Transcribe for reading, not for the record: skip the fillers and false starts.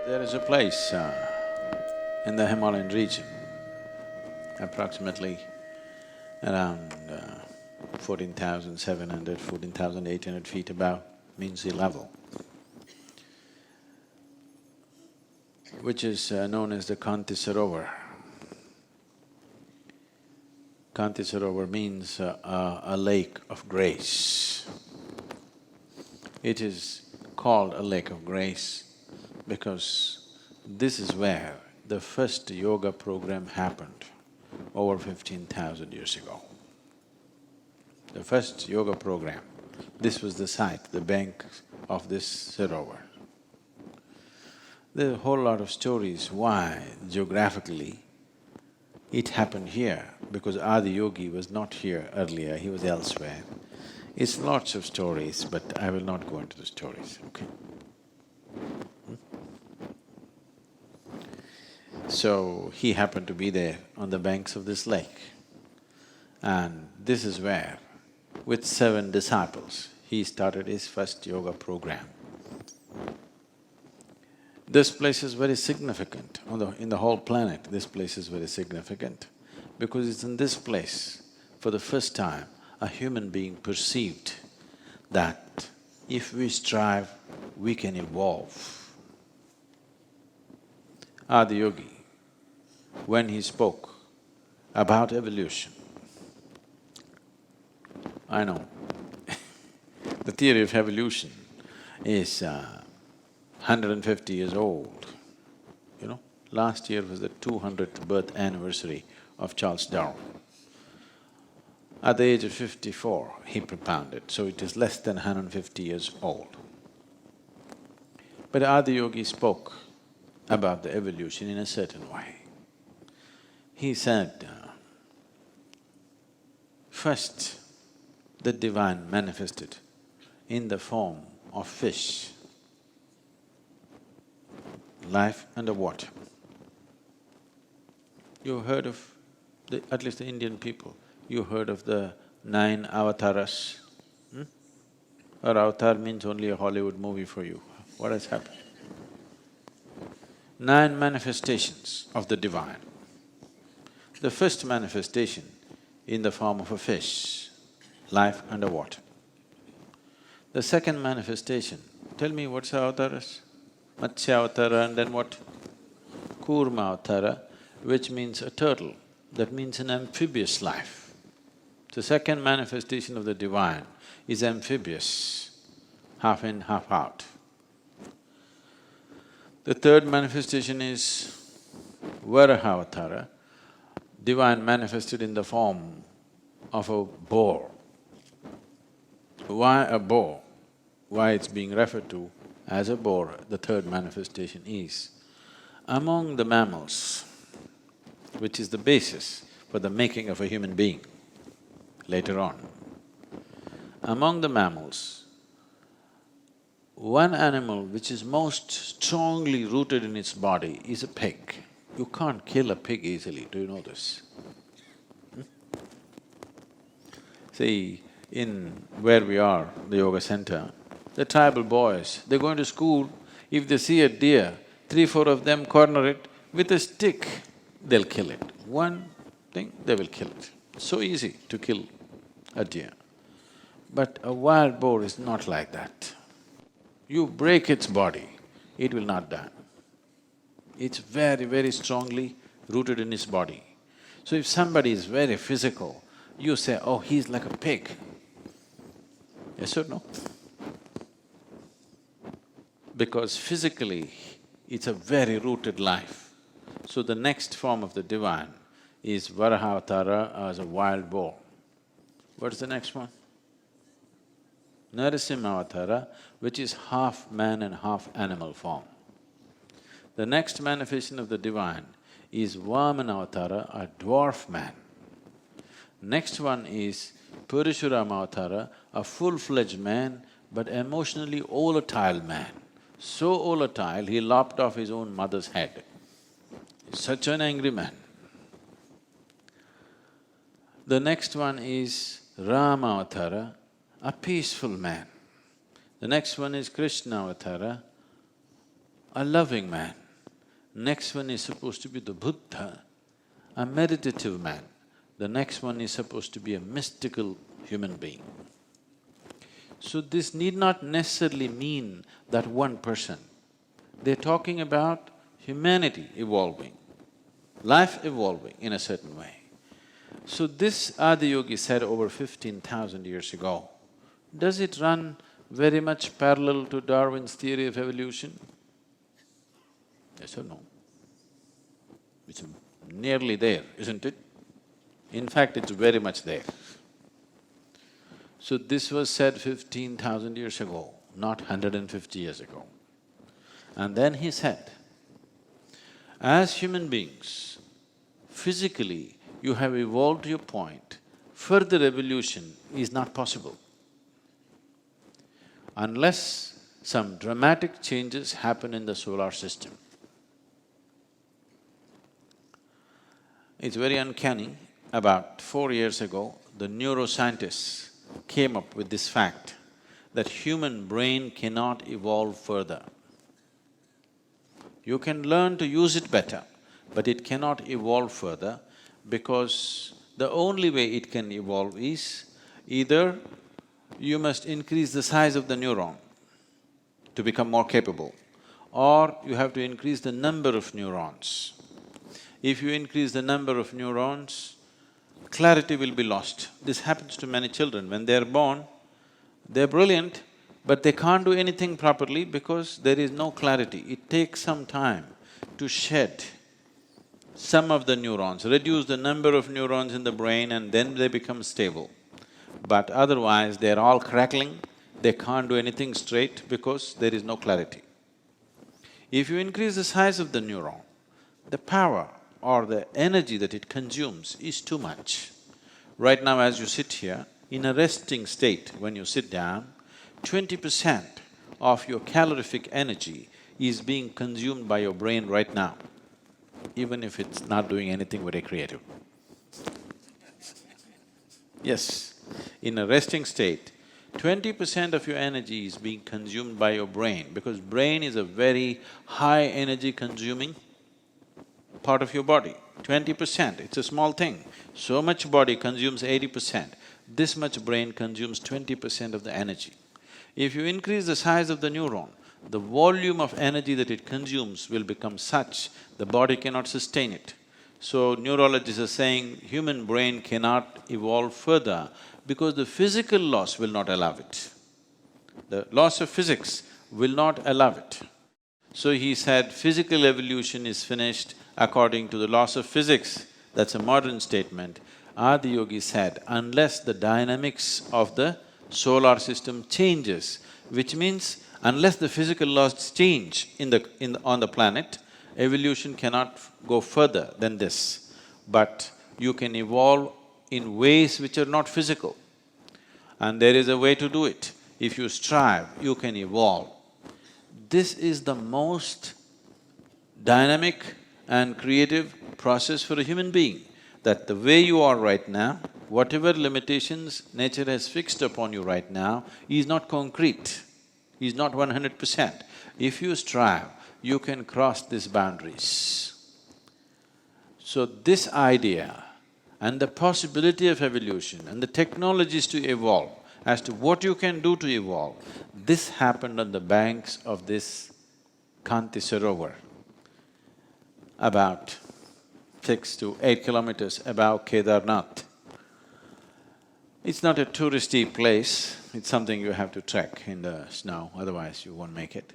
There is a place in the Himalayan region, approximately around 14,700, 14,800 feet above mean sea level, which is known as the Kantisarovar. Kantisarovar means a lake of grace. It is called a lake of grace because this is where the first yoga program happened over 15,000 years ago. The first yoga program, this was the site, the bank of this Sarovar. There are a whole lot of stories why geographically it happened here, because Adi Yogi was not here earlier, he was elsewhere. It's lots of stories, but I will not go into the stories, okay? So, he happened to be there on the banks of this lake. And this is where, with 7 disciples, he started his first yoga program. This place is very significant. In the whole planet, this place is very significant because it's in this place, for the first time, a human being perceived that if we strive, we can evolve. Adi Yogi, when he spoke about evolution, I know the theory of evolution is 150 years old, you know. Last year was the 200th birth anniversary of Charles Darwin. At the age of 54, he propounded, so it is less than 150 years old. But Adi Yogi spoke about the evolution in a certain way. He said, first, the divine manifested in the form of fish, life underwater. You heard of at least the Indian people, you heard of the 9 avatars? Or avatar means only a Hollywood movie for you. What has happened? 9 manifestations of the divine. The first manifestation in the form of a fish, life underwater. The second manifestation, tell me what's avatars? Matsya avatara and then what? Kurma avatara, which means a turtle, that means an amphibious life. The second manifestation of the divine is amphibious, half in, half out. The third manifestation is Varaha avatara, divine manifested in the form of a boar. Why a boar? Why it's being referred to as a boar, the third manifestation is, among the mammals, which is the basis for the making of a human being later on. Among the mammals, one animal which is most strongly rooted in its body is a pig. You can't kill a pig easily, do you know this? See, in where we are, the yoga center, the tribal boys, they're going to school, if they see a deer, 3, 4 of them corner it, with a stick, they'll kill it. One thing, they will kill it. So easy to kill a deer. But a wild boar is not like that. You break its body, it will not die. It's very, very strongly rooted in its body. So if somebody is very physical, you say, oh, he's like a pig. Yes or no? Because physically, it's a very rooted life. So the next form of the divine is Varaha as a wild boar. What's the next one? Narasimha, which is half man and half animal form. The next manifestation of the divine is Vamana, a dwarf man. Next one is Parashurama, a full-fledged man but emotionally volatile man. So volatile, he lopped off his own mother's head. Such an angry man. The next one is Rama, a peaceful man. The next one is Krishna, a loving man. Next one is supposed to be the Buddha, a meditative man. The next one is supposed to be a mystical human being. So this need not necessarily mean that one person. They're talking about humanity evolving, life evolving in a certain way. So this Adiyogi said over 15,000 years ago. Does it run very much parallel to Darwin's theory of evolution? Yes or no? It's nearly there, isn't it? In fact, it's very much there. So this was said 15,000 years ago, not 150 years ago. And then he said, as human beings, physically you have evolved to a point, further evolution is not possible unless some dramatic changes happen in the solar system. It's very uncanny. About 4 years ago, the neuroscientists came up with this fact that human brain cannot evolve further. You can learn to use it better, but it cannot evolve further because the only way it can evolve is either you must increase the size of the neuron to become more capable, or you have to increase the number of neurons. If you increase the number of neurons, clarity will be lost. This happens to many children. When they're born, they're brilliant, but they can't do anything properly because there is no clarity. It takes some time to shed some of the neurons, reduce the number of neurons in the brain, and then they become stable. But otherwise, they're all crackling, they can't do anything straight because there is no clarity. If you increase the size of the neuron, the power or the energy that it consumes is too much. Right now as you sit here, in a resting state, when you sit down, 20% of your calorific energy is being consumed by your brain right now, even if it's not doing anything very creative. Yes, in a resting state, 20% of your energy is being consumed by your brain because brain is a very high energy consuming part of your body. 20%, it's a small thing. So much body consumes 80%, this much brain consumes 20% of the energy. If you increase the size of the neuron, the volume of energy that it consumes will become such, the body cannot sustain it. So neurologists are saying human brain cannot evolve further because the physical laws will not allow it. The laws of physics will not allow it. So he said physical evolution is finished according to the laws of physics. That's a modern statement. Adiyogi said, unless the dynamics of the solar system changes, which means unless the physical laws change on the planet, evolution cannot go further than this. But you can evolve in ways which are not physical, and there is a way to do it. If you strive, you can evolve. This is the most dynamic and creative process for a human being, that the way you are right now, whatever limitations nature has fixed upon you right now is not concrete, is not 100%. If you strive, you can cross these boundaries. So this idea and the possibility of evolution and the technologies to evolve, as to what you can do to evolve, this happened on the banks of this Kantisarovar, about 6 to 8 kilometers above Kedarnath. It's not a touristy place, it's something you have to trek in the snow, otherwise you won't make it.